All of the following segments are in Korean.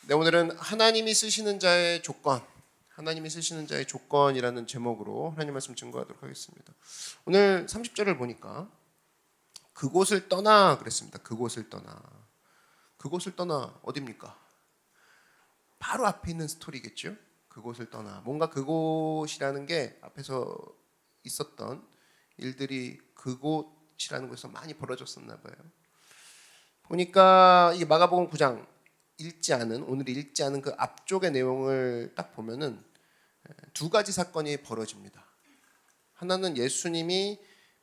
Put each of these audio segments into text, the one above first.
네, 오늘은 하나님이 쓰시는 자의 조건, 하나님이 쓰시는 자의 조건이라는 제목으로 하나님 말씀 증거하도록 하겠습니다. 오늘 30절을 보니까 그곳을 떠나 그랬습니다. 그곳을 떠나. 그곳을 떠나 어디입니까? 바로 앞에 있는 스토리겠죠. 그곳을 떠나. 뭔가 그곳이라는 게 앞에서 있었던 일들이 그곳이라는 곳에서 많이 벌어졌었나 봐요. 보니까 이게 마가복음 9장 오늘 읽지 않은 그 앞쪽의 내용을 딱 보면은 두 가지 사건이 벌어집니다. 하나는 예수님이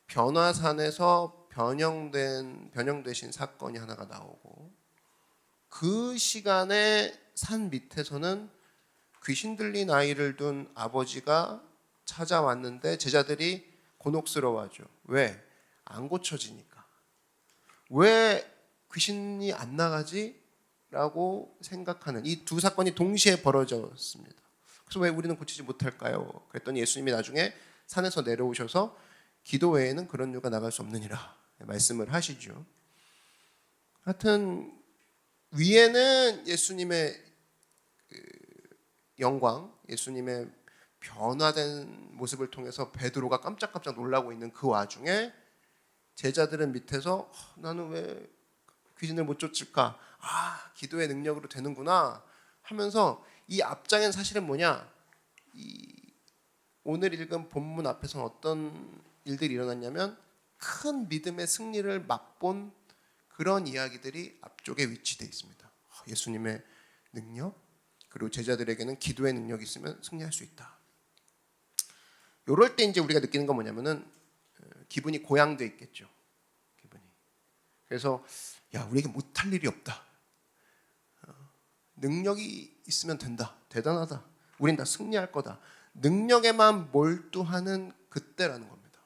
변화산에서 변형되신 사건이 하나가 나오고, 그 시간에 산 밑에서는 귀신 들린 아이를 둔 아버지가 찾아왔는데 제자들이 곤혹스러워하죠. 왜? 안 고쳐지니까. 왜 귀신이 안 나가지? 라고 생각하는 이 두 사건이 동시에 벌어졌습니다. 그래서 왜 우리는 고치지 못할까요? 그랬더니 예수님이 나중에 산에서 내려오셔서 기도 외에는 그런 이유가 나갈 수 없느니라 말씀을 하시죠. 하여튼 위에는 예수님의 영광, 예수님의 변화된 모습을 통해서 베드로가 깜짝깜짝 놀라고 있는 그 와중에 제자들은 밑에서 나는 왜 귀신을 못 쫓을까? 기도의 능력으로 되는구나 하면서 이 앞장엔 사실은 뭐냐? 오늘 읽은 본문 앞에서는 어떤 일들이 일어났냐면 큰 믿음의 승리를 맛본 그런 이야기들이 앞쪽에 위치되어 있습니다. 예수님의 능력, 그리고 제자들에게는 기도의 능력이 있으면 승리할 수 있다. 이럴 때 이제 우리가 느끼는 건 뭐냐면은 기분이 고양돼 있겠죠. 그래서 우리에게 못할 일이 없다. 능력이 있으면 된다. 대단하다. 우린 다 승리할 거다. 능력에만 몰두하는 그때라는 겁니다.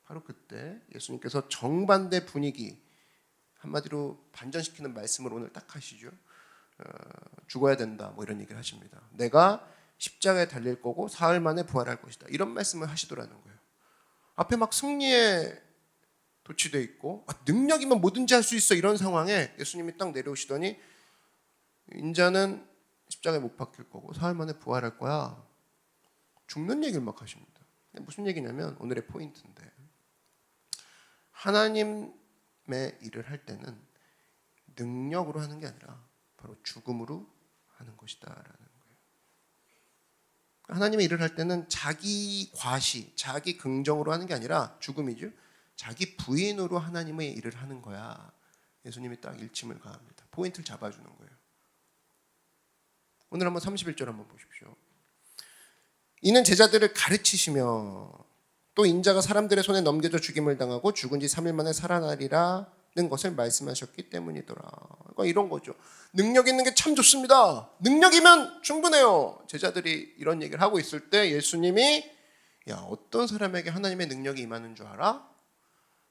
바로 그때 예수님께서 정반대 분위기, 한마디로 반전시키는 말씀을 오늘 딱 하시죠. 죽어야 된다 뭐 이런 얘기를 하십니다. 내가 십자가에 달릴 거고 사흘 만에 부활할 것이다. 이런 말씀을 하시더라는 거예요. 앞에 막 승리에 도취되어 있고 능력이면 뭐든지 할 수 있어 이런 상황에 예수님이 딱 내려오시더니 인자는 십자가에 못 박힐 거고 사흘 만에 부활할 거야. 죽는 얘기를 막 하십니다. 무슨 얘기냐면 오늘의 포인트인데, 하나님의 일을 할 때는 능력으로 하는 게 아니라 바로 죽음으로 하는 것이다 라는 거예요. 하나님의 일을 할 때는 자기 과시, 자기 긍정으로 하는 게 아니라 죽음이죠. 자기 부인으로 하나님의 일을 하는 거야. 예수님이 딱 일침을 가합니다. 포인트를 잡아주는 거예요. 오늘 한번 31절 한번 보십시오. 이는 제자들을 가르치시며 또 인자가 사람들의 손에 넘겨져 죽임을 당하고 죽은 지 3일 만에 살아나리라는 것을 말씀하셨기 때문이더라. 그러니까 이런 거죠. 능력 있는 게 참 좋습니다. 능력이면 충분해요. 제자들이 이런 얘기를 하고 있을 때 예수님이 어떤 사람에게 하나님의 능력이 임하는 줄 알아?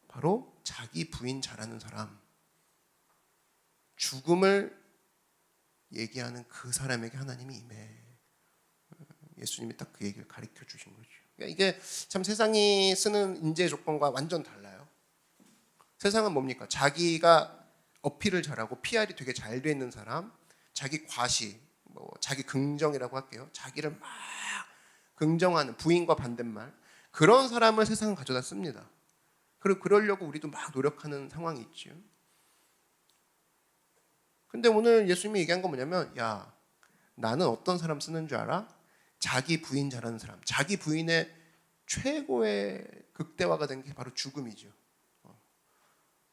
바로 자기 부인 잘하는 사람, 죽음을 얘기하는 그 사람에게 하나님이 임해. 예수님이 딱 그 얘기를 가르쳐 주신 거죠. 그러니까 이게 참 세상이 쓰는 인재 조건과 완전 달라요. 세상은 뭡니까? 자기가 어필을 잘하고 PR이 되게 잘 돼 있는 사람, 자기 과시, 자기 긍정이라고 할게요. 자기를 막 긍정하는 부인과 반대말, 그런 사람을 세상은 가져다 씁니다. 그리고 그러려고 우리도 막 노력하는 상황이 있죠. 근데 오늘 예수님이 얘기한 건 뭐냐면 나는 어떤 사람 쓰는 줄 알아? 자기 부인 잘하는 사람. 자기 부인의 최고의 극대화가 된 게 바로 죽음이죠.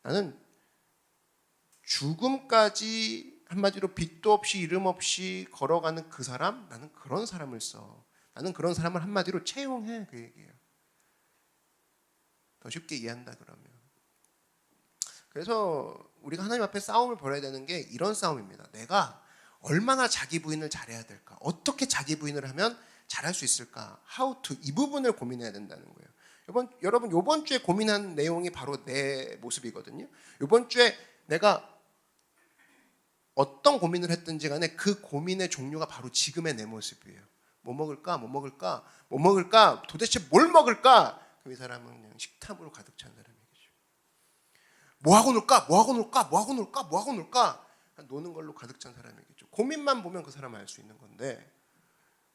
나는 죽음까지 한마디로 빛도 없이 이름 없이 걸어가는 그 사람, 나는 그런 사람을 써. 나는 그런 사람을 한마디로 채용해, 그 얘기예요. 더 쉽게 이해한다 그러면. 그래서 우리가 하나님 앞에 싸움을 벌여야 되는 게 이런 싸움입니다. 내가 얼마나 자기 부인을 잘해야 될까? 어떻게 자기 부인을 하면 잘할 수 있을까? How to, 이 부분을 고민해야 된다는 거예요. 여러분 이번 주에 고민한 내용이 바로 내 모습이거든요. 이번 주에 내가 어떤 고민을 했든지 간에 그 고민의 종류가 바로 지금의 내 모습이에요. 뭐 먹을까? 뭐 먹을까? 뭐 먹을까? 도대체 뭘 먹을까? 그럼 이 사람은 그냥 식탐으로 가득 찬 사람이겠죠. 뭐 하고 놀까? 뭐 하고 놀까? 뭐 하고 놀까? 뭐 하고 놀까? 노는 걸로 가득 찬 사람이겠죠. 고민만 보면 그 사람 알 수 있는 건데,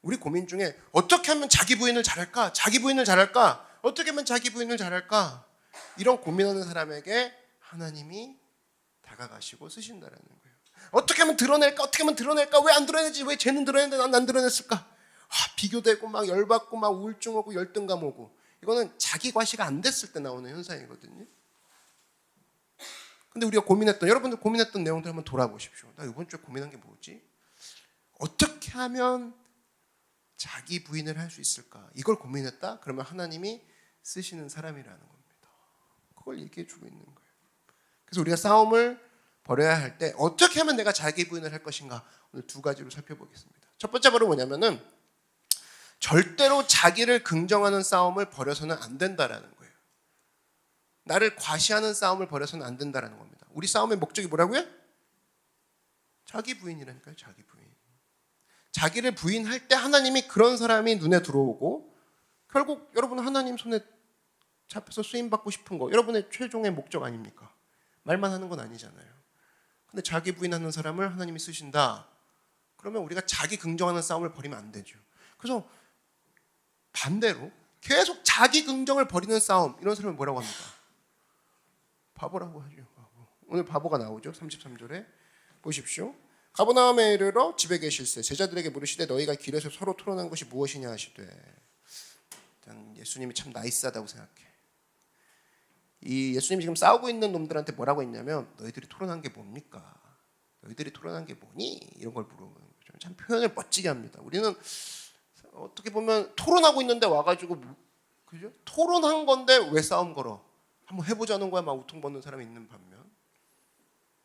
우리 고민 중에 어떻게 하면 자기 부인을 잘할까? 자기 부인을 잘할까? 어떻게 하면 자기 부인을 잘할까? 이런 고민하는 사람에게 하나님이 다가가시고 쓰신다라는 거예요. 어떻게 하면 드러낼까? 어떻게 하면 드러낼까? 왜 안 드러내지? 왜 쟤는 드러냈는데 난 안 드러냈을까? 비교되고 막 열받고 막 우울증 오고 열등감 오고. 이거는 자기 과시가 안 됐을 때 나오는 현상이거든요. 근데 우리가 여러분들 고민했던 내용들 한번 돌아보십시오. 나 이번 주에 고민한 게 뭐지? 어떻게 하면 자기 부인을 할 수 있을까? 이걸 고민했다? 그러면 하나님이 쓰시는 사람이라는 겁니다. 그걸 얘기해 주고 있는 거예요. 그래서 우리가 싸움을 벌여야 할 때 어떻게 하면 내가 자기 부인을 할 것인가? 오늘 두 가지로 살펴보겠습니다. 첫 번째 바로 뭐냐면은 절대로 자기를 긍정하는 싸움을 벌여서는 안 된다라는 거예요. 나를 과시하는 싸움을 벌여서는 안 된다라는 겁니다. 우리 싸움의 목적이 뭐라고요? 자기 부인이라니까요. 자기 부인. 자기를 부인할 때 하나님이 그런 사람이 눈에 들어오고, 결국 여러분 하나님 손에 잡혀서 쓰임받고 싶은 거 여러분의 최종의 목적 아닙니까? 말만 하는 건 아니잖아요. 근데 자기 부인하는 사람을 하나님이 쓰신다. 그러면 우리가 자기 긍정하는 싸움을 벌이면 안 되죠. 그래서 반대로 계속 자기 긍정을 벌이는 싸움, 이런 사람은 뭐라고 합니까? 바보라고 하죠. 바보. 오늘 바보가 나오죠. 33절에 보십시오. 가버나움에 이르러 집에 계실새 제자들에게 물으시되 너희가 길에서 서로 토론한 것이 무엇이냐 하시되. 일단 예수님이 참 나이스하다고 생각해. 이 예수님이 지금 싸우고 있는 놈들한테 뭐라고 했냐면 너희들이 토론한 게 뭡니까? 너희들이 토론한 게 뭐니? 이런 걸 물어보는 거죠. 참 표현을 멋지게 합니다. 우리는 어떻게 보면 토론하고 있는데 와가지고 그죠? 토론한 건데 왜 싸움 걸어? 한번 해보자는 거야 막 우통 벗는 사람이 있는 반면,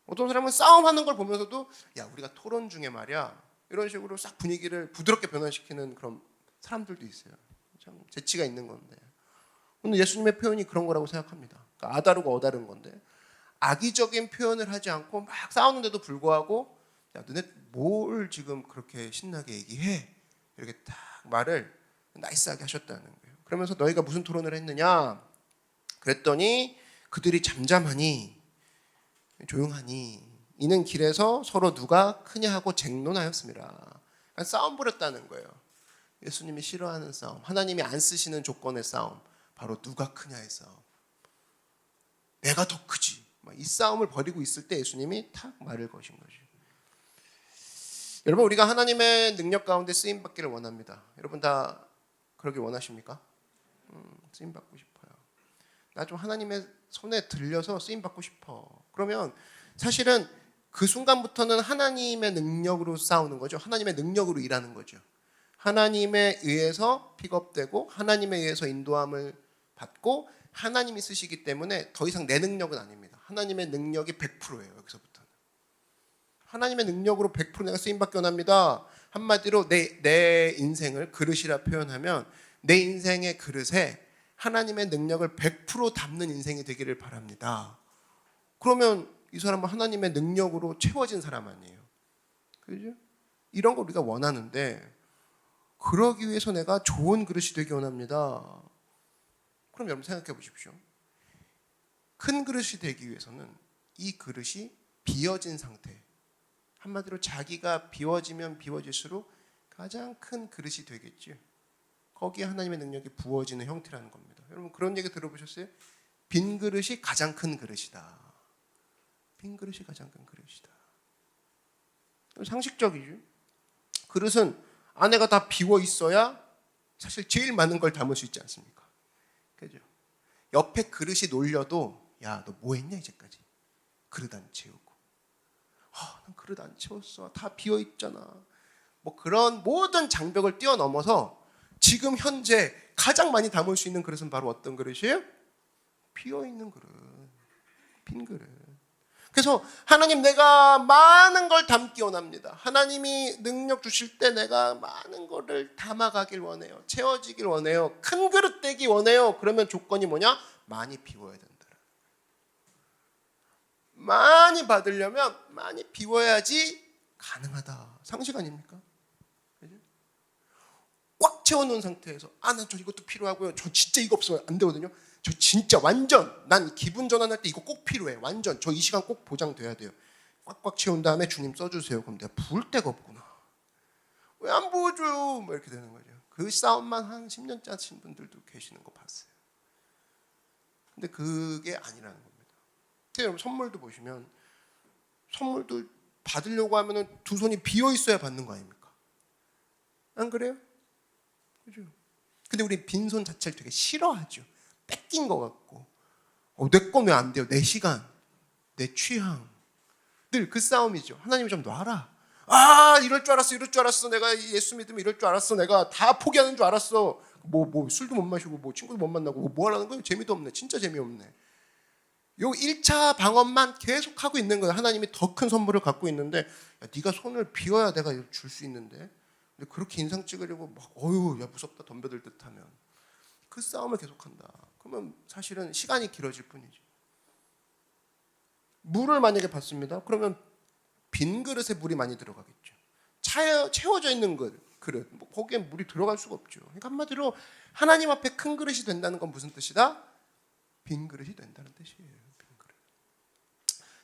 어떤 사람은 싸움하는 걸 보면서도 야 우리가 토론 중에 말이야 이런 식으로 싹 분위기를 부드럽게 변화시키는 그런 사람들도 있어요. 참 재치가 있는 건데 오늘 예수님의 표현이 그런 거라고 생각합니다. 그러니까 아다르고 어다른 건데 악의적인 표현을 하지 않고 막 싸우는데도 불구하고 야 너네 뭘 지금 그렇게 신나게 얘기해? 이렇게 딱 말을 나이스하게 하셨다는 거예요. 그러면서 너희가 무슨 토론을 했느냐? 그랬더니 그들이 잠잠하니 조용하니 이는 길에서 서로 누가 크냐 하고 쟁론하였습니다. 그러니까 싸움 벌였다는 거예요. 예수님이 싫어하는 싸움, 하나님이 안 쓰시는 조건의 싸움, 바로 누가 크냐의 싸움. 내가 더 크지. 이 싸움을 벌이고 있을 때 예수님이 탁 말을 거신 거죠. 여러분 우리가 하나님의 능력 가운데 쓰임 받기를 원합니다. 여러분 다 그러길 원하십니까? 쓰임 받고 싶어요. 나 좀 하나님의 손에 들려서 쓰임 받고 싶어. 그러면 사실은 그 순간부터는 하나님의 능력으로 싸우는 거죠. 하나님의 능력으로 일하는 거죠. 하나님에 의해서 픽업되고 하나님에 의해서 인도함을 받고 하나님이 쓰시기 때문에 더 이상 내 능력은 아닙니다. 하나님의 능력이 100%예요. 여기서부터는 하나님의 능력으로 100% 내가 쓰임받기 원합니다. 한마디로 내 인생을 그릇이라 표현하면 내 인생의 그릇에 하나님의 능력을 100% 담는 인생이 되기를 바랍니다. 그러면 이 사람은 하나님의 능력으로 채워진 사람 아니에요. 그죠? 이런 거 우리가 원하는데 그러기 위해서 내가 좋은 그릇이 되기 원합니다. 그럼 여러분 생각해 보십시오. 큰 그릇이 되기 위해서는 이 그릇이 비어진 상태, 한마디로 자기가 비워지면 비워질수록 가장 큰 그릇이 되겠죠. 거기에 하나님의 능력이 부어지는 형태라는 겁니다. 여러분 그런 얘기 들어보셨어요? 빈 그릇이 가장 큰 그릇이다. 빈 그릇이 가장 큰 그릇이다. 상식적이죠. 그릇은 안에가 다 비워 있어야 사실 제일 많은 걸 담을 수 있지 않습니까? 그죠? 옆에 그릇이 놀려도 야, 너 뭐 했냐 이제까지? 그릇 안 채우고. 난 그릇 안 채웠어. 다 비어 있잖아. 뭐 그런 모든 장벽을 뛰어넘어서 지금 현재 가장 많이 담을 수 있는 그릇은 바로 어떤 그릇이에요? 비어 있는 그릇. 빈 그릇. 그래서 하나님 내가 많은 걸 담기 원합니다. 하나님이 능력 주실 때 내가 많은 거를 담아가길 원해요. 채워지길 원해요. 큰 그릇 되기 원해요. 그러면 조건이 뭐냐? 많이 비워야 된다. 많이 받으려면 많이 비워야지 가능하다. 상식 아닙니까? 그죠? 꽉 채워놓은 상태에서 난 저 이것도 필요하고요. 저 진짜 이거 없으면 안 되거든요. 저 진짜 완전 난 기분 전환할 때 이거 꼭 필요해. 완전 저 이 시간 꼭 보장돼야 돼요. 꽉꽉 채운 다음에 주님 써주세요. 그럼 내가 부을 데가 없구나. 왜 안 부어줘요? 뭐 이렇게 되는 거죠. 그 싸움만 한 10년째 하신 분들도 계시는 거 봤어요. 근데 그게 아니라는 겁니다. 여러분 선물도 보시면 선물도 받으려고 하면은 두 손이 비어 있어야 받는 거 아닙니까? 안 그래요? 그죠? 근데 우리 빈손 자체를 되게 싫어하죠. 뺏긴 것 같고, 내 건 왜 안 돼요? 내 시간, 내 취향, 늘 그 싸움이죠. 하나님이 좀 놔라. 이럴 줄 알았어. 내가 예수 믿으면 이럴 줄 알았어. 내가 다 포기하는 줄 알았어. 뭐 술도 못 마시고, 뭐 친구도 못 만나고, 뭐 하라는 거예요? 재미도 없네. 진짜 재미없네. 요 1차 방언만 계속 하고 있는 거예요. 하나님이 더 큰 선물을 갖고 있는데, 야, 네가 손을 비워야 내가 줄 수 있는데, 근데 그렇게 인상 찍으려고 막 야 무섭다 덤벼들 듯하면 그 싸움을 계속한다. 그러면 사실은 시간이 길어질 뿐이죠. 물을 만약에 받습니다. 그러면 빈 그릇에 물이 많이 들어가겠죠. 채워져 있는 그릇, 거기에 물이 들어갈 수가 없죠. 그러니까 한마디로 하나님 앞에 큰 그릇이 된다는 건 무슨 뜻이다? 빈 그릇이 된다는 뜻이에요. 빈 그릇.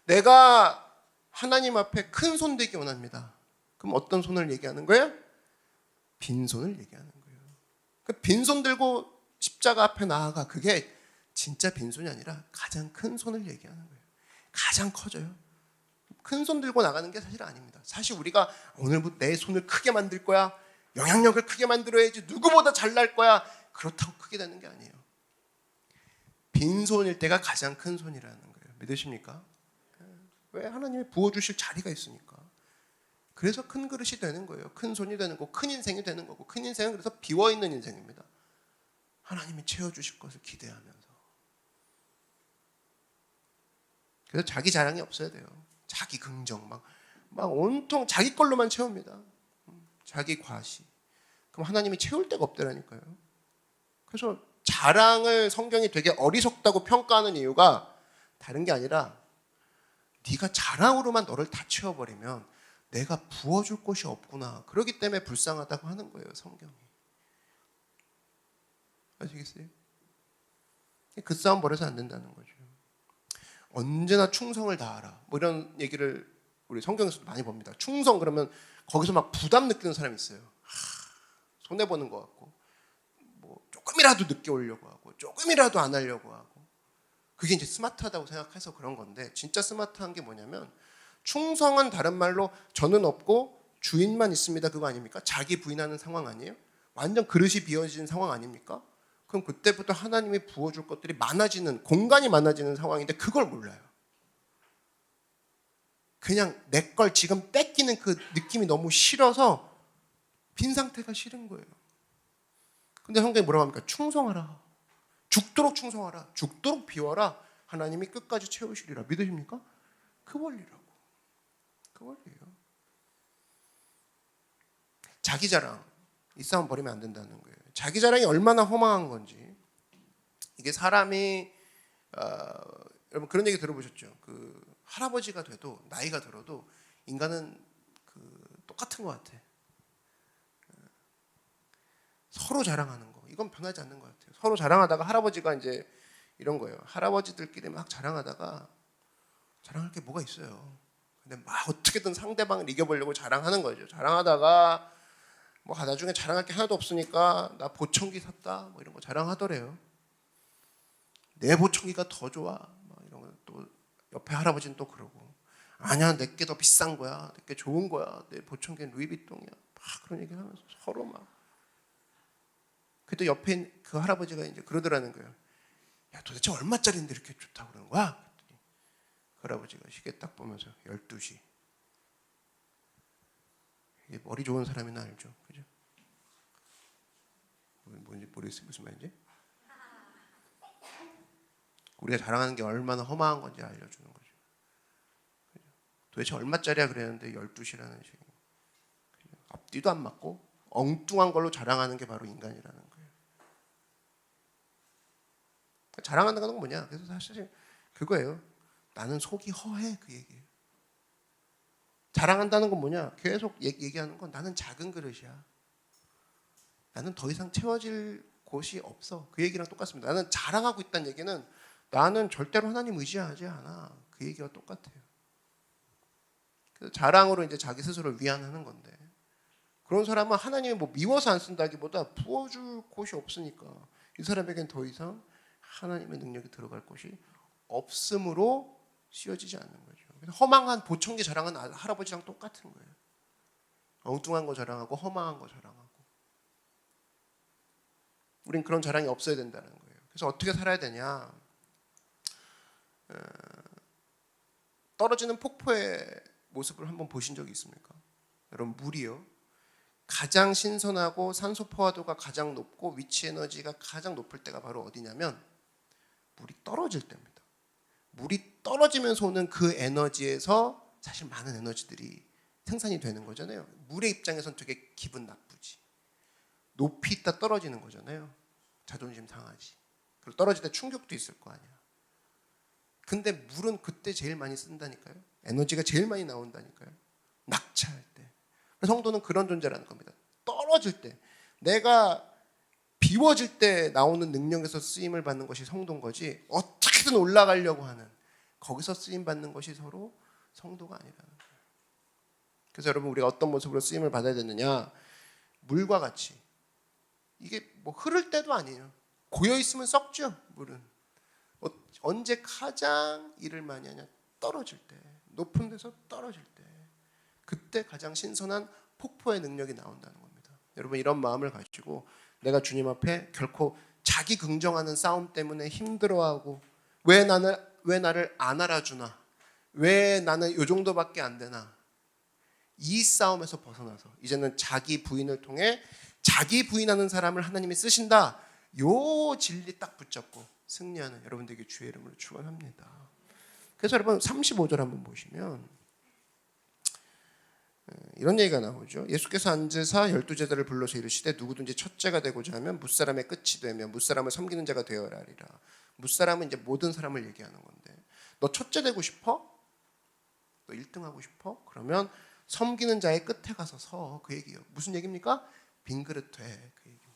내가 하나님 앞에 큰 손 되기 원합니다. 그럼 어떤 손을 얘기하는 거예요? 빈손을 얘기하는 거예요. 그 빈손 들고 십자가 앞에 나아가. 그게 진짜 빈손이 아니라 가장 큰 손을 얘기하는 거예요. 가장 커져요. 큰 손 들고 나가는 게 사실 아닙니다. 사실 우리가 오늘부터 내 손을 크게 만들 거야, 영향력을 크게 만들어야지, 누구보다 잘날 거야, 그렇다고 크게 되는 게 아니에요. 빈손일 때가 가장 큰 손이라는 거예요. 믿으십니까? 왜? 하나님이 부어주실 자리가 있으니까. 그래서 큰 그릇이 되는 거예요. 큰 손이 되는 거고, 큰 인생이 되는 거고. 큰 인생은 그래서 비워있는 인생입니다. 하나님이 채워주실 것을 기대하면서. 그래서 자기 자랑이 없어야 돼요. 자기 긍정, 막 온통 자기 걸로만 채웁니다. 자기 과시. 그럼 하나님이 채울 데가 없더라니까요. 그래서 자랑을 성경이 되게 어리석다고 평가하는 이유가 다른 게 아니라 네가 자랑으로만 너를 다 채워버리면 내가 부어줄 곳이 없구나. 그렇기 때문에 불쌍하다고 하는 거예요, 성경이. 아시겠어요? 그 싸움 벌여서 안 된다는 거죠. 언제나 충성을 다하라. 뭐 이런 얘기를 우리 성경에서도 많이 봅니다. 충성 그러면 거기서 막 부담 느끼는 사람이 있어요. 손해보는 것 같고, 뭐 조금이라도 늦게 오려고 하고, 조금이라도 안 하려고 하고. 그게 이제 스마트하다고 생각해서 그런 건데, 진짜 스마트한 게 뭐냐면, 충성은 다른 말로 저는 없고 주인만 있습니다. 그거 아닙니까? 자기 부인하는 상황 아니에요? 완전 그릇이 비어진 상황 아닙니까? 그럼 그때부터 하나님이 부어줄 것들이 많아지는, 공간이 많아지는 상황인데 그걸 몰라요. 그냥 내 걸 지금 뺏기는 그 느낌이 너무 싫어서 빈 상태가 싫은 거예요. 근데 성경이 뭐라고 합니까? 충성하라. 죽도록 충성하라. 죽도록 비워라. 하나님이 끝까지 채우시리라. 믿으십니까? 그 원리라고. 그 원리예요. 자기 자랑. 이 싸움 버리면 안 된다는 거예요. 자기 자랑이 얼마나 허망한 건지. 이게 사람이 여러분 그런 얘기 들어보셨죠? 그 할아버지가 돼도 나이가 들어도 인간은 똑같은 것 같아. 서로 자랑하는 거. 이건 변하지 않는 것 같아요. 서로 자랑하다가 할아버지가 이제 이런 거예요. 할아버지들끼리 막 자랑하다가 자랑할 게 뭐가 있어요. 근데 막 어떻게든 상대방을 이겨보려고 자랑하는 거죠. 자랑하다가 뭐 나중에 자랑할 게 하나도 없으니까 나 보청기 샀다 뭐 이런 거 자랑하더래요. 내 보청기가 더 좋아 막 이런 거. 또 옆에 할아버지는 또 그러고 아니야 내게 더 비싼 거야, 내게 좋은 거야, 내 보청기는 루이비통이야 막 그런 얘기하면서 서로 막. 그때 옆에 그 할아버지가 이제 그러더라는 거예요. 야 도대체 얼마짜리인데 이렇게 좋다고 그러는 거야? 그랬더니 그 할아버지가 시계 딱 보면서 12시. 이게 머리 좋은 사람이나 알죠, 그죠? 뭔지 모르겠어요, 무슨 말인지. 우리가 자랑하는 게 얼마나 허망한 건지 알려주는 거죠. 그죠? 도대체 얼마짜리야 그랬는데 12시라는 식이. 앞뒤도 안 맞고 엉뚱한 걸로 자랑하는 게 바로 인간이라는 거예요. 자랑한다는 건 뭐냐? 그래서 사실 그거예요. 나는 속이 허해, 그 얘기예요. 자랑한다는 건 뭐냐? 계속 얘기하는 건 나는 작은 그릇이야. 나는 더 이상 채워질 곳이 없어. 그 얘기랑 똑같습니다. 나는 자랑하고 있다는 얘기는 나는 절대로 하나님 의지하지 않아. 그 얘기와 똑같아요. 그래서 자랑으로 이제 자기 스스로를 위안하는 건데, 그런 사람은 하나님이 뭐 미워서 안 쓴다기보다 부어줄 곳이 없으니까 이 사람에겐 더 이상 하나님의 능력이 들어갈 곳이 없음으로 씌워지지 않는 거죠. 그래서 허망한 보청기 자랑은 할아버지랑 똑같은 거예요. 엉뚱한 거 자랑하고 허망한 거 자랑하고. 우린 그런 자랑이 없어야 된다는 거예요. 그래서 어떻게 살아야 되냐? 떨어지는 폭포의 모습을 한번 보신 적이 있습니까? 여러분, 물이요, 가장 신선하고 산소 포화도가 가장 높고 위치 에너지가 가장 높을 때가 바로 어디냐면 물이 떨어질 때입니다. 물이 떨어지면서 오는 그 에너지에서 사실 많은 에너지들이 생산이 되는 거잖아요. 물의 입장에선 되게 기분 나쁘지. 높이 있다 떨어지는 거잖아요. 자존심 상하지. 그리고 떨어질 때 충격도 있을 거 아니야. 근데 물은 그때 제일 많이 쓴다니까요. 에너지가 제일 많이 나온다니까요. 낙차할 때. 성도는 그런 존재라는 겁니다. 떨어질 때, 내가 비워질 때 나오는 능력에서 쓰임을 받는 것이 성도인 거지, 어떻게든 올라가려고 하는 거기서 쓰임 받는 것이 서로 성도가 아니라는 거예요. 그래서 여러분, 우리가 어떤 모습으로 쓰임을 받아야 되느냐? 물과 같이. 이게 뭐 흐를 때도 아니에요. 고여 있으면 썩죠. 물은 언제 가장 일을 많이 하냐? 떨어질 때, 높은 데서 떨어질 때, 그때 가장 신선한 폭포의 능력이 나온다는 겁니다. 여러분, 이런 마음을 가지고 내가 주님 앞에 결코 자기 긍정하는 싸움 때문에 힘들어하고, 왜 나를 안 알아주나, 왜 나는 이 정도밖에 안 되나, 이 싸움에서 벗어나서 이제는 자기 부인을 통해 자기 부인하는 사람을 하나님이 쓰신다, 요 진리 딱 붙잡고 승리하는 여러분들에게 주의 이름으로 축원합니다. 그래서 여러분, 35절 한번 보시면 이런 얘기가 나오죠. 예수께서 앉으사 12제자를 불러서 이르시되 누구든지 첫째가 되고자 하면 무사람의 끝이 되며 무사람을 섬기는 자가 되어야 하리라. 무사람은 이제 모든 사람을 얘기하는 건데, 너 첫째 되고 싶어? 너 1등 하고 싶어? 그러면 섬기는 자의 끝에 가서 서. 그 얘기예요. 무슨 얘기입니까? 빈 그릇 돼. 그 얘기입니다.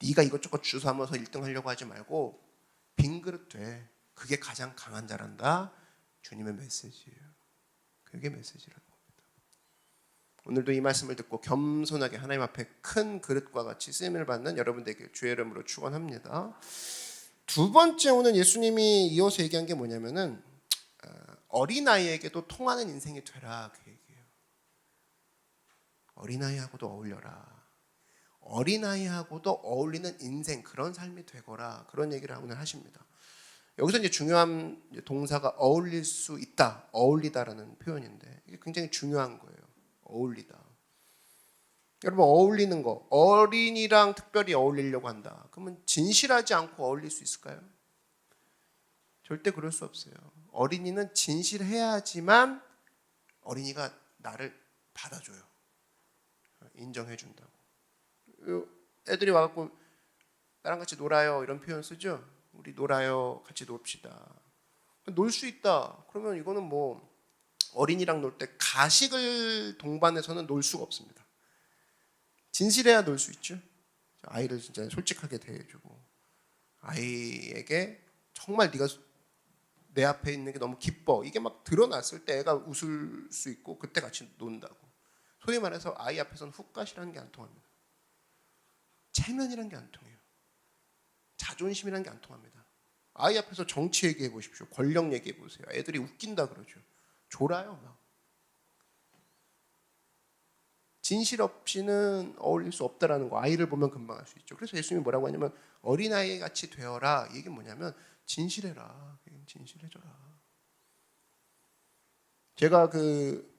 네가 이것저것 주워하면서 1등 하려고 하지 말고 빈 그릇 돼. 그게 가장 강한 자란다. 주님의 메시지예요. 그게 메시지라는 겁니다. 오늘도 이 말씀을 듣고 겸손하게 하나님 앞에 큰 그릇과 같이 쓰임을 받는 여러분들에게 주의 이름으로 축원합니다. 두 번째, 오늘 예수님이 이어서 얘기한 게 뭐냐면은 어린아이에게도 통하는 인생이 되라, 그 얘기예요. 어린아이하고도 어울려라. 어린아이하고도 어울리는 인생, 그런 삶이 되거라, 그런 얘기를 오늘 하십니다. 여기서 이제 중요한 동사가 어울릴 수 있다, 어울리다라는 표현인데, 이게 굉장히 중요한 거예요. 어울리다. 여러분, 어울리는 거, 어린이랑 특별히 어울리려고 한다, 그러면 진실하지 않고 어울릴 수 있을까요? 절대 그럴 수 없어요. 어린이는 진실해야지만 어린이가 나를 받아줘요. 인정해준다고. 애들이 와갖고 나랑 같이 놀아요, 이런 표현 쓰죠. 우리 놀아요, 같이 놉시다. 놀 수 있다. 그러면 이거는 뭐 어린이랑 놀 때 가식을 동반해서는 놀 수가 없습니다. 진실해야 놀 수 있죠. 아이를 진짜 솔직하게 대해주고, 아이에게 정말 네가 내 앞에 있는 게 너무 기뻐, 이게 막 드러났을 때 애가 웃을 수 있고 그때 같이 논다고. 소위 말해서 아이 앞에서는 훅가시라는 게 안 통합니다. 체면이라는 게 안 통해요. 자존심이라는 게 안 통합니다. 아이 앞에서 정치 얘기해 보십시오. 권력 얘기해 보세요. 애들이 웃긴다 그러죠. 졸아요 막. 진실 없이는 어울릴 수 없다라는 거, 아이를 보면 금방 알 수 있죠. 그래서 예수님이 뭐라고 하냐면 어린아이 같이 되어라. 이게 뭐냐면 진실해라. 진실해져라. 제가 그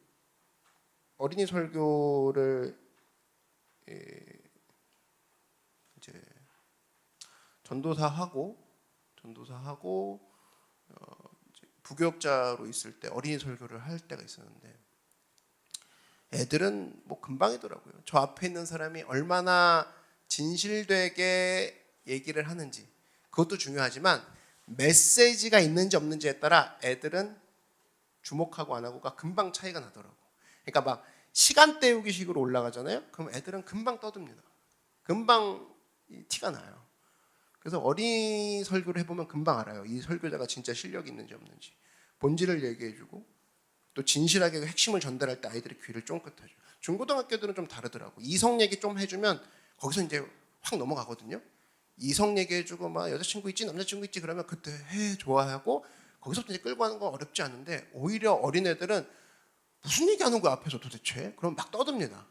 어린이 설교를 이제 전도사하고 이제 부교육자로 있을 때 어린이 설교를 할 때가 있었는데, 애들은 뭐 금방이더라고요. 저 앞에 있는 사람이 얼마나 진실되게 얘기를 하는지, 그것도 중요하지만 메시지가 있는지 없는지에 따라 애들은 주목하고 안 하고가 금방 차이가 나더라고. 그러니까 막 시간 때우기 식으로 올라가잖아요. 그럼 애들은 금방 떠듭니다. 금방 티가 나요. 그래서 어린이 설교를 해보면 금방 알아요. 이 설교자가 진짜 실력이 있는지 없는지. 본질을 얘기해주고 또 진실하게 그 핵심을 전달할 때 아이들의 귀를 쫑긋하죠. 중고등학교들은 좀 다르더라고. 이성 얘기 좀 해주면 거기서 이제 확 넘어가거든요. 이성 얘기해주고 막 여자친구 있지 남자친구 있지 그러면 그때 해 좋아하고 거기서부터 이제 끌고 가는 건 어렵지 않은데, 오히려 어린애들은 무슨 얘기하는 거야 앞에서 도대체? 그럼 막 떠듭니다.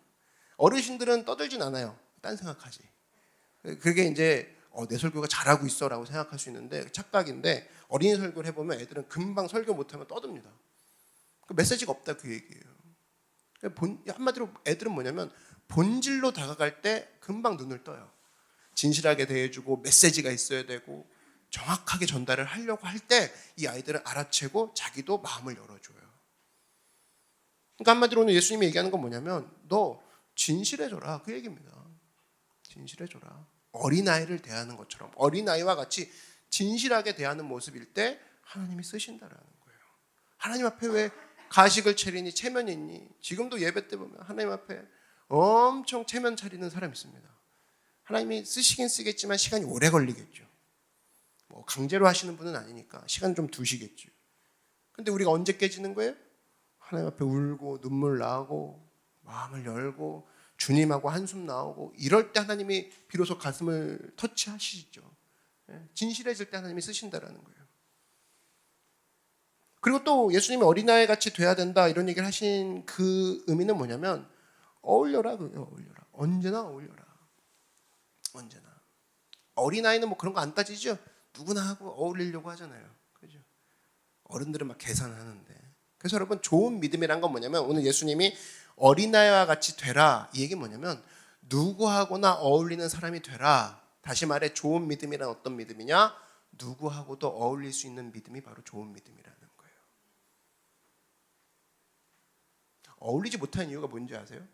어르신들은 떠들진 않아요. 딴 생각하지. 그게 이제 내 설교가 잘하고 있어라고 생각할 수 있는데 착각인데, 어린이 설교를 해보면 애들은 금방 설교 못하면 떠듭니다. 그 메시지가 없다 그 얘기예요. 한마디로 애들은 뭐냐면 본질로 다가갈 때 금방 눈을 떠요. 진실하게 대해주고 메시지가 있어야 되고 정확하게 전달을 하려고 할 때 이 아이들은 알아채고 자기도 마음을 열어줘요. 그러니까 한마디로 오늘 예수님이 얘기하는 건 뭐냐면 너 진실해져라 그 얘기입니다. 진실해져라. 어린아이를 대하는 것처럼 어린아이와 같이 진실하게 대하는 모습일 때 하나님이 쓰신다라는 거예요. 하나님 앞에 왜 가식을 차리니 체면이 있니? 지금도 예배 때 보면 하나님 앞에 엄청 체면 차리는 사람 있습니다. 하나님이 쓰시긴 쓰겠지만 시간이 오래 걸리겠죠. 뭐 강제로 하시는 분은 아니니까 시간 좀 두시겠죠. 근데 우리가 언제 깨지는 거예요? 하나님 앞에 울고 눈물 나오고 마음을 열고 주님하고 한숨 나오고 이럴 때 하나님이 비로소 가슴을 터치하시죠. 진실해질 때 하나님이 쓰신다라는 거예요. 그리고 또 예수님이 어린아이 같이 돼야 된다 이런 얘기를 하신 그 의미는 뭐냐면 어울려라 그래요. 어울려라. 언제나 어울려라. 언제나. 어린아이는 뭐 그런 거 안 따지죠. 누구나 하고 어울리려고 하잖아요. 그죠? 어른들은 막 계산하는데. 그래서 여러분 좋은 믿음이란 건 뭐냐면 오늘 예수님이 어린아이와 같이 되라 이 얘기는 뭐냐면 누구하고나 어울리는 사람이 되라. 다시 말해 좋은 믿음이란 어떤 믿음이냐? 누구하고도 어울릴 수 있는 믿음이 바로 좋은 믿음이라는 거예요. 어울리지 못하는 이유가 뭔지 아세요?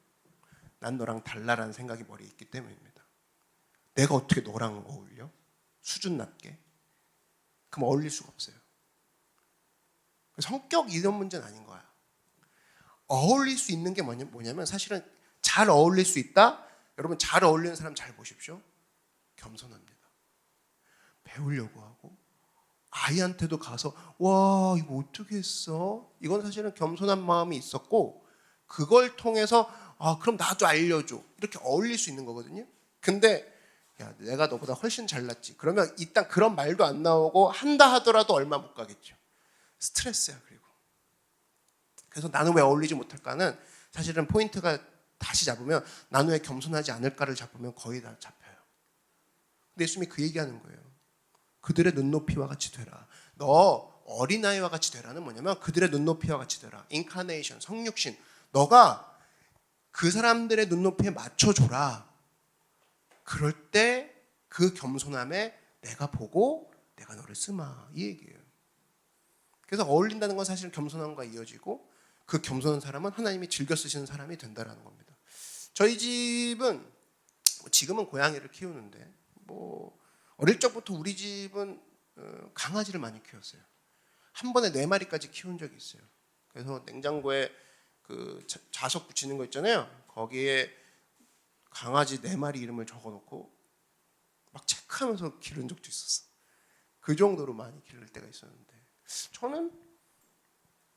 난 너랑 달라라는 생각이 머리에 있기 때문입니다. 내가 어떻게 너랑 어울려? 수준 낮게? 그럼 어울릴 수가 없어요. 성격 이런 문제는 아닌 거야. 어울릴 수 있는 게 뭐냐면 사실은 잘 어울릴 수 있다? 여러분 잘 어울리는 사람 잘 보십시오. 겸손합니다. 배우려고 하고 아이한테도 가서 와 이거 어떻게 했어? 이건 사실은 겸손한 마음이 있었고 그걸 통해서 그럼 나도 알려줘. 이렇게 어울릴 수 있는 거거든요. 근데 야 내가 너보다 훨씬 잘났지. 그러면 일단 그런 말도 안 나오고 한다 하더라도 얼마 못 가겠죠. 스트레스야. 그리고 그래서 나는 왜 어울리지 못할까는 사실은 포인트가 다시 잡으면 나는 왜 겸손하지 않을까를 잡으면 거의 다 잡혀요. 근데 예수님이 그 얘기하는 거예요. 그들의 눈높이와 같이 되라. 너 어린아이와 같이 되라는 뭐냐면 그들의 눈높이와 같이 되라. 인카네이션, 성육신. 너가 그 사람들의 눈높이에 맞춰줘라. 그럴 때 그 겸손함에 내가 보고 내가 너를 쓰마. 이 얘기예요. 그래서 어울린다는 건 사실은 겸손함과 이어지고 그 겸손한 사람은 하나님이 즐겨 쓰시는 사람이 된다는 겁니다. 저희 집은 지금은 고양이를 키우는데 어릴 적부터 우리 집은 강아지를 많이 키웠어요. 한 번에 4마리까지 키운 적이 있어요. 그래서 냉장고에 그 자석 붙이는 거 있잖아요. 거기에 강아지 4마리 이름을 적어놓고 막 체크하면서 기른 적도 있었어. 그 정도로 많이 기를 때가 있었는데 저는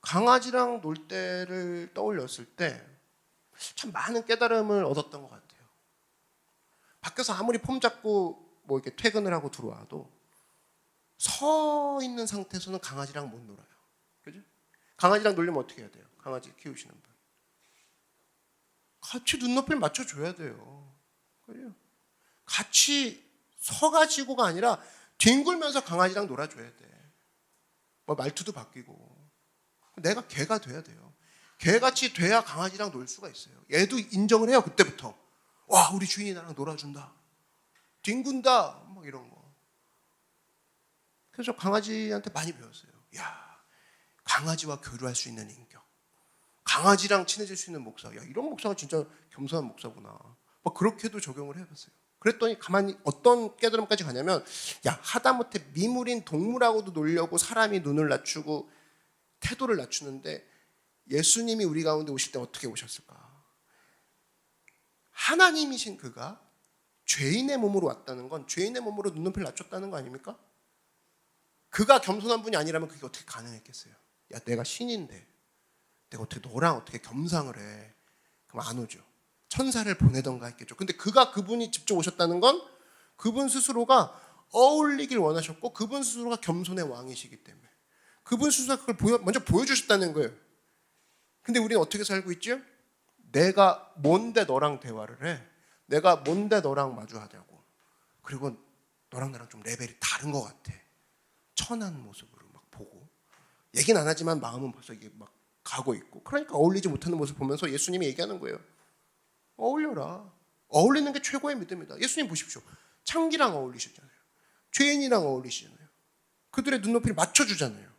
강아지랑 놀 때를 떠올렸을 때 참 많은 깨달음을 얻었던 것 같아요. 밖에서 아무리 폼 잡고 뭐 이렇게 퇴근을 하고 들어와도 서 있는 상태에서는 강아지랑 못 놀아요. 그죠? 강아지랑 놀려면 어떻게 해야 돼요? 강아지 키우시는 분. 같이 눈높이를 맞춰줘야 돼요. 그죠? 같이 서가지고가 아니라 뒹굴면서 강아지랑 놀아줘야 돼. 뭐 말투도 바뀌고. 내가 개가 돼야 돼요. 개같이 돼야 강아지랑 놀 수가 있어요. 얘도 인정을 해요. 그때부터. 와 우리 주인이 나랑 놀아준다. 뒹군다. 뭐 이런 거. 그래서 강아지한테 많이 배웠어요. 야 강아지와 교류할 수 있는 인격. 강아지랑 친해질 수 있는 목사. 야 이런 목사가 진짜 겸손한 목사구나. 막 그렇게도 적용을 해봤어요. 그랬더니 가만히 어떤 깨달음까지 가냐면 야 하다못해 미물인 동물하고도 놀려고 사람이 눈을 낮추고 태도를 낮추는데 예수님이 우리 가운데 오실 때 어떻게 오셨을까? 하나님이신 그가 죄인의 몸으로 왔다는 건 죄인의 몸으로 눈높이를 낮췄다는 거 아닙니까? 그가 겸손한 분이 아니라면 그게 어떻게 가능했겠어요? 야 내가 신인데 내가 어떻게 너랑 어떻게 겸상을 해? 그럼 안 오죠. 천사를 보내던가 했겠죠. 근데 그분이 직접 오셨다는 건 그분 스스로가 어울리길 원하셨고 그분 스스로가 겸손의 왕이시기 때문에 그분 스스로가 그걸 먼저 보여주셨다는 거예요. 근데 우리는 어떻게 살고 있죠? 내가 뭔데 너랑 대화를 해? 내가 뭔데 너랑 마주하냐고. 그리고 너랑 나랑 좀 레벨이 다른 것 같아. 천한 모습으로 막 보고 얘기는 안 하지만 마음은 벌써 이게 막 가고 있고, 그러니까 어울리지 못하는 모습 보면서 예수님이 얘기하는 거예요. 어울려라. 어울리는 게 최고의 믿음이다. 예수님 보십시오. 창기랑 어울리셨잖아요. 죄인이랑 어울리시잖아요. 그들의 눈높이를 맞춰주잖아요.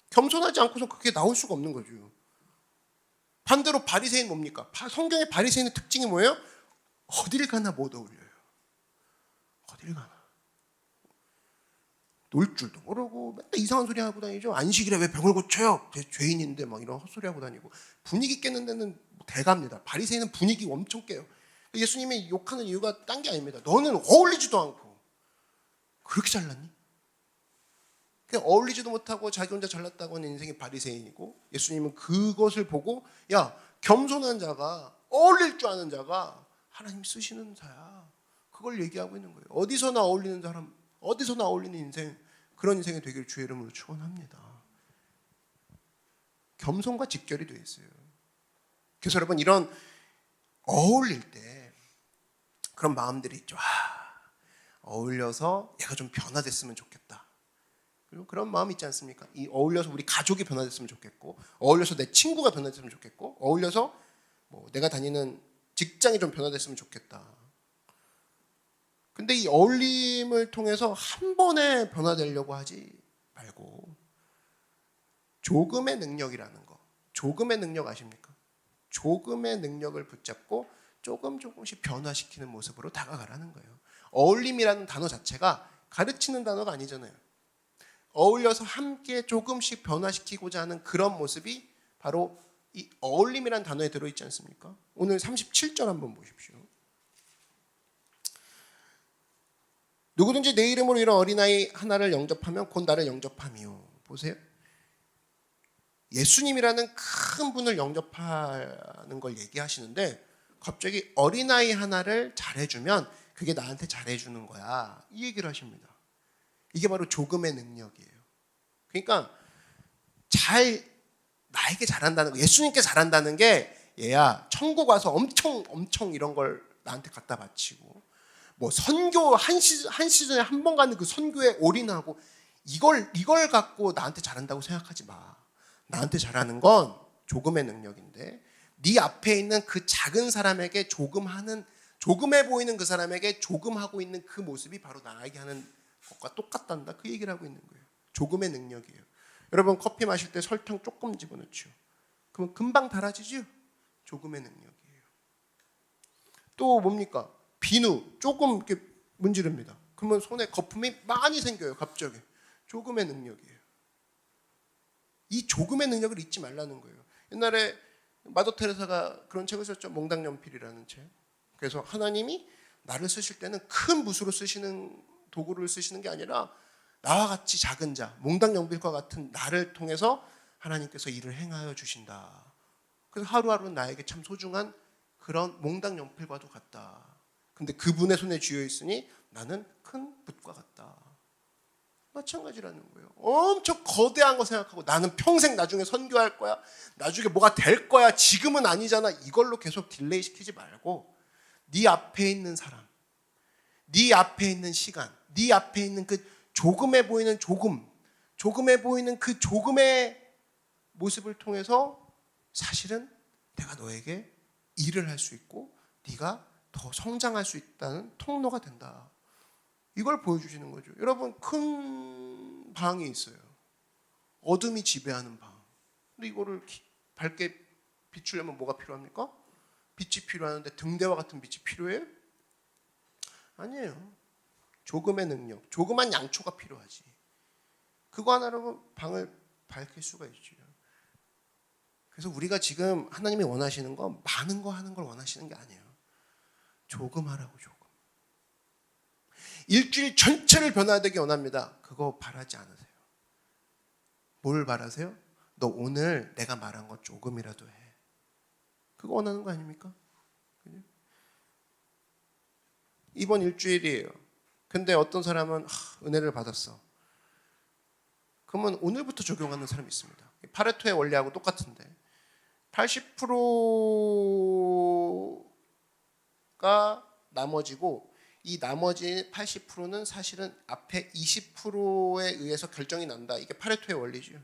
겸손하지 않고서 그게 나올 수가 없는 거죠. 반대로 바리새인 뭡니까? 성경의 바리새인의 특징이 뭐예요? 어딜 가나 못 어울려요. 어딜 가나. 놀 줄도 모르고 맨날 이상한 소리 하고 다니죠. 안식일에 왜 병을 고쳐요? 죄인인데 막 이런 헛소리 하고 다니고. 분위기 깨는 데는 대가입니다. 바리새인은 분위기 엄청 깨요. 예수님이 욕하는 이유가 딴 게 아닙니다. 너는 어울리지도 않고 그렇게 잘났니? 그냥 어울리지도 못하고 자기 혼자 잘났다고 하는 인생이 바리새인이고, 예수님은 그것을 보고 야, 겸손한 자가, 어울릴 줄 아는 자가 하나님 쓰시는 자야. 그걸 얘기하고 있는 거예요. 어디서나 어울리는 사람, 어디서나 어울리는 인생, 그런 인생이 되기를 주의 이름으로 축원합니다. 겸손과 직결이 되어 있어요. 그래서 여러분, 이런 어울릴 때 그런 마음들이 있죠. 어울려서 얘가 좀 변화됐으면 좋겠다. 그리고 그런 마음 있지 않습니까? 이 어울려서 우리 가족이 변화됐으면 좋겠고, 어울려서 내 친구가 변화됐으면 좋겠고, 어울려서 내가 다니는 직장이 좀 변화됐으면 좋겠다. 근데 이 어울림을 통해서 한 번에 변화되려고 하지 말고 조금의 능력이라는 거, 조금의 능력 아십니까? 조금의 능력을 붙잡고 조금씩 변화시키는 모습으로 다가가라는 거예요. 어울림이라는 단어 자체가 가르치는 단어가 아니잖아요. 어울려서 함께 조금씩 변화시키고자 하는 그런 모습이 바로 이 어울림이라는 단어에 들어있지 않습니까? 오늘 37절 한번 보십시오. 누구든지 내 이름으로 이런 어린아이 하나를 영접하면 곧 나를 영접함이요. 보세요. 예수님이라는 큰 분을 영접하는 걸 얘기하시는데 갑자기 어린아이 하나를 잘해주면 그게 나한테 잘해주는 거야, 이 얘기를 하십니다. 이게 바로 조금의 능력이에요. 그러니까 나에게 잘한다는 거, 예수님께 잘한다는 게 얘야 천국 와서 엄청 이런 걸 나한테 갖다 바치고 선교 한 시즌에 한 번 가는 그 선교에 올인하고 이걸 갖고 나한테 잘한다고 생각하지 마. 나한테 잘하는 건 조금의 능력인데 네 앞에 있는 그 작은 사람에게 조금해 보이는 그 사람에게 조금 하고 있는 그 모습이 바로 나에게 하는 것과 똑같단다, 그 얘기를 하고 있는 거예요. 조금의 능력이에요. 여러분, 커피 마실 때 설탕 조금 집어넣죠. 그럼 금방 달아지죠? 조금의 능력이에요. 또 뭡니까? 비누 조금 이렇게 문지릅니다. 그러면 손에 거품이 많이 생겨요, 갑자기. 조금의 능력이에요. 이 조금의 능력을 잊지 말라는 거예요. 옛날에 마더 테레사가 그런 책을 썼죠. 몽당연필이라는 책. 그래서 하나님이 나를 쓰실 때는 큰 붓으로 쓰시는 도구를 쓰시는 게 아니라 나와 같이 작은 자, 몽당연필과 같은 나를 통해서 하나님께서 일을 행하여 주신다. 그래서 하루하루는 나에게 참 소중한 그런 몽당연필과도 같다. 근데 그분의 손에 쥐어 있으니 나는 큰 붓과 같다. 마찬가지라는 거예요. 엄청 거대한 거 생각하고 나는 평생 나중에 선교할 거야, 나중에 뭐가 될 거야, 지금은 아니잖아, 이걸로 계속 딜레이 시키지 말고 네 앞에 있는 사람, 네 앞에 있는 시간, 네 앞에 있는 그 조금해 보이는 조금해 보이는 그 조금의 모습을 통해서 사실은 내가 너에게 일을 할 수 있고 네가 더 성장할 수 있다는 통로가 된다. 이걸 보여주시는 거죠. 여러분, 큰 방이 있어요. 어둠이 지배하는 방. 근데 이거를 밝게 비추려면 뭐가 필요합니까? 빛이 필요하는데 등대와 같은 빛이 필요해요? 아니에요. 조금의 능력, 조그만 양초가 필요하지. 그거 하나로 방을 밝힐 수가 있죠. 그래서 우리가 지금 하나님이 원하시는 건 많은 거 하는 걸 원하시는 게 아니에요. 조금 하라고, 조금. 일주일 전체를 변화되게 원합니다. 그거 바라지 않으세요. 뭘 바라세요? 너 오늘 내가 말한 거 조금이라도 해. 그거 원하는 거 아닙니까? 이번 일주일이에요. 근데 어떤 사람은 은혜를 받았어. 그러면 오늘부터 적용하는 사람이 있습니다. 파레토의 원리하고 똑같은데 80%가 나머지고 이 나머지 80%는 사실은 앞에 20%에 의해서 결정이 난다. 이게 파레토의 원리죠.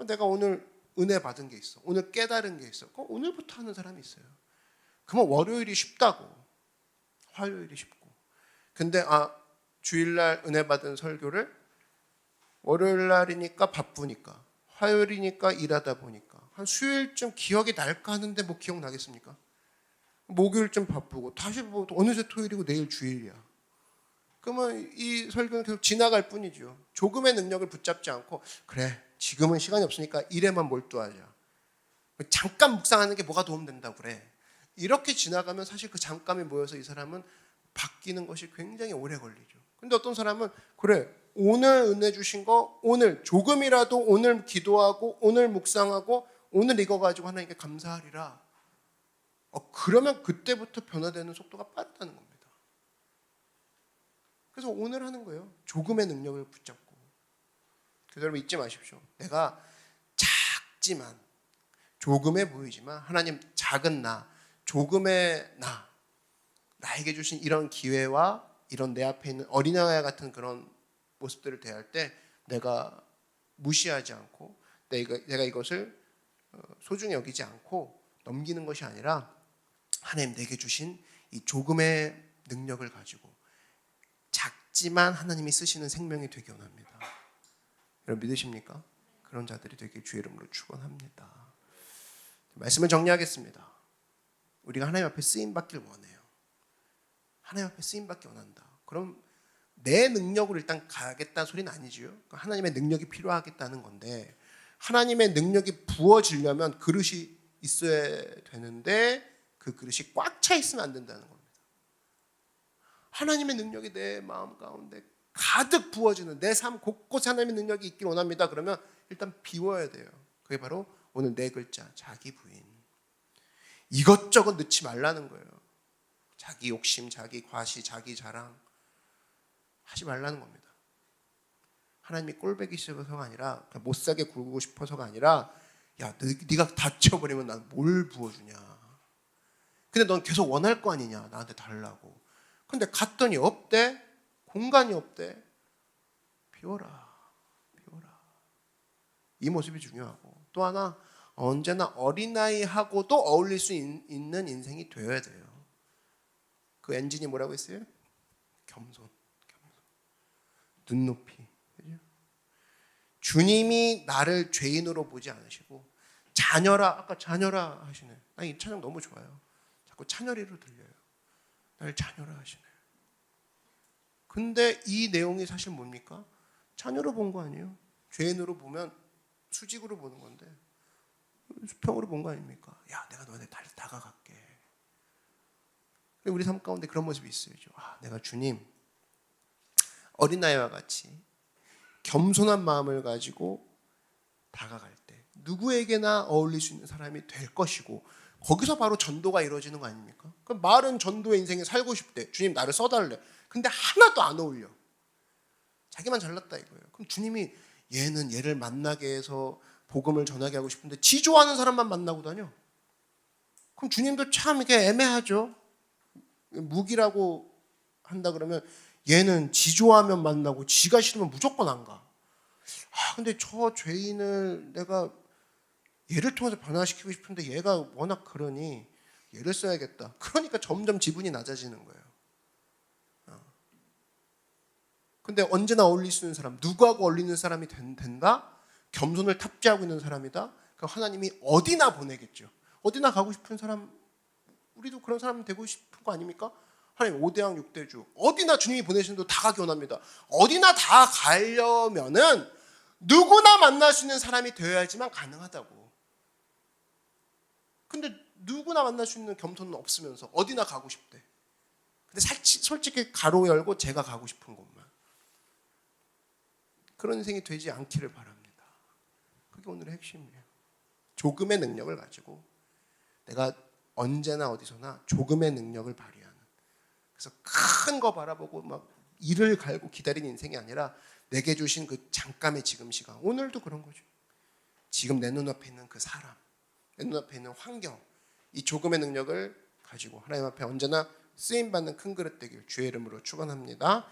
내가 오늘 은혜 받은 게 있어. 오늘 깨달은 게 있어. 그럼 오늘부터 하는 사람이 있어요. 그러면 월요일이 쉽다고. 화요일이 쉽고. 근데 주일날 은혜 받은 설교를 월요일 날이니까 바쁘니까 화요일이니까 일하다 보니까 한 수요일쯤 기억이 날까 하는데 뭐 기억나겠습니까? 목요일쯤 바쁘고 다시 뭐 어느새 토요일이고 내일 주일이야. 그러면 이 설교는 계속 지나갈 뿐이죠. 조금의 능력을 붙잡지 않고 그래 지금은 시간이 없으니까 일에만 몰두하자. 잠깐 묵상하는 게 뭐가 도움된다고 그래. 이렇게 지나가면 사실 그 잠깐에 모여서 이 사람은 바뀌는 것이 굉장히 오래 걸리죠. 근데 어떤 사람은 그래 오늘 은혜 주신 거 오늘 조금이라도 오늘 기도하고 오늘 묵상하고 오늘 이거 가지고 하나님께 감사하리라. 그러면 그때부터 변화되는 속도가 빠르다는 겁니다. 그래서 오늘 하는 거예요. 조금의 능력을 붙잡고. 그래서 여러분 잊지 마십시오. 내가 작지만 조금해 보이지만 하나님 작은 나 조금의 나에게 주신 이런 기회와 이런 내 앞에 있는 어린아이 같은 그런 모습들을 대할 때 내가 무시하지 않고 내가 이것을 소중히 여기지 않고 넘기는 것이 아니라 하나님 내게 주신 이 조금의 능력을 가지고 작지만 하나님이 쓰시는 생명이 되기 원합니다. 여러분 믿으십니까? 그런 자들이 되길 주의 이름으로 축원합니다. 말씀을 정리하겠습니다. 우리가 하나님 앞에 쓰임받길 원해요. 하나님 앞에 쓰임받기 원한다. 그럼 내 능력으로 일단 가겠다는 소리는 아니지요. 하나님의 능력이 필요하겠다는 건데 하나님의 능력이 부어지려면 그릇이 있어야 되는데 그 그릇이 꽉 차 있으면 안 된다는 겁니다. 하나님의 능력이 내 마음 가운데 가득 부어지는 내 삶 곳곳에 하나님의 능력이 있길 원합니다. 그러면 일단 비워야 돼요. 그게 바로 오늘 네 글자 자기 부인. 이것저것 넣지 말라는 거예요. 자기 욕심, 자기 과시, 자기 자랑 하지 말라는 겁니다. 하나님이 꼴보기 싫어서가 아니라 못 사게 굴고 싶어서가 아니라 야 네가 다쳐버리면 난 뭘 부어주냐. 근데 넌 계속 원할 거 아니냐. 나한테 달라고. 근데 갔더니 없대. 공간이 없대. 비워라. 이 모습이 중요하고 또 하나 언제나 어린아이하고도 어울릴 수 있는 인생이 되어야 돼요. 그 엔진이 뭐라고 했어요? 겸손. 눈높이. 주님이 나를 죄인으로 보지 않으시고 자녀라 아까 자녀라 하시네. 나 이 찬양 너무 좋아요. 자꾸 찬열이로 들려요. 나를 자녀라 하시네. 근데 이 내용이 사실 뭡니까? 자녀로 본 거 아니에요? 죄인으로 보면 수직으로 보는 건데 수평으로 본 거 아닙니까? 야 내가 너한테 다가갈게. 우리 삶 가운데 그런 모습이 있어야죠. 내가 주님 어린아이와 같이 겸손한 마음을 가지고 다가갈 때 누구에게나 어울릴 수 있는 사람이 될 것이고 거기서 바로 전도가 이루어지는 거 아닙니까? 그럼 말은 전도의 인생에 살고 싶대. 주님 나를 써달래. 근데 하나도 안 어울려. 자기만 잘났다 이거예요. 그럼 주님이 얘를 만나게 해서 복음을 전하게 하고 싶은데 지 좋아하는 사람만 만나고 다녀. 그럼 주님도 참 이게 애매하죠. 무기라고 한다 그러면 얘는 지 좋아하면 만나고 지가 싫으면 무조건 안 가. 근데 저 죄인을 내가 얘를 통해서 변화시키고 싶은데 얘가 워낙 그러니 얘를 써야겠다. 그러니까 점점 지분이 낮아지는 거예요. 근데 언제나 어울릴 수 있는 사람, 누구하고 어울리는 사람이 된다? 겸손을 탑재하고 있는 사람이다? 그럼 하나님이 어디나 보내겠죠. 어디나 가고 싶은 사람, 우리도 그런 사람 되고 싶은 거 아닙니까? 하나님 5대왕 6대주 어디나 주님이 보내시는 다 가기 원합니다. 어디나 다 가려면은 누구나 만날 수 있는 사람이 되어야지만 가능하다고. 근데 누구나 만날 수 있는 겸손은 없으면서 어디나 가고 싶대. 근데 솔직히 가로 열고 제가 가고 싶은 곳만. 그런 인생이 되지 않기를 바랍니다. 그게 오늘의 핵심이에요. 조금의 능력을 가지고 내가 언제나 어디서나 조금의 능력을 발휘하는. 그래서 큰 거 바라보고 막 이를 갈고 기다리는 인생이 아니라 내게 주신 그 잠깐의 지금 시간. 오늘도 그런 거죠. 지금 내 눈앞에 있는 그 사람, 내 눈앞에 있는 환경, 이 조금의 능력을 가지고 하나님 앞에 언제나 쓰임받는 큰 그릇 되길 주의 이름으로 축원합니다.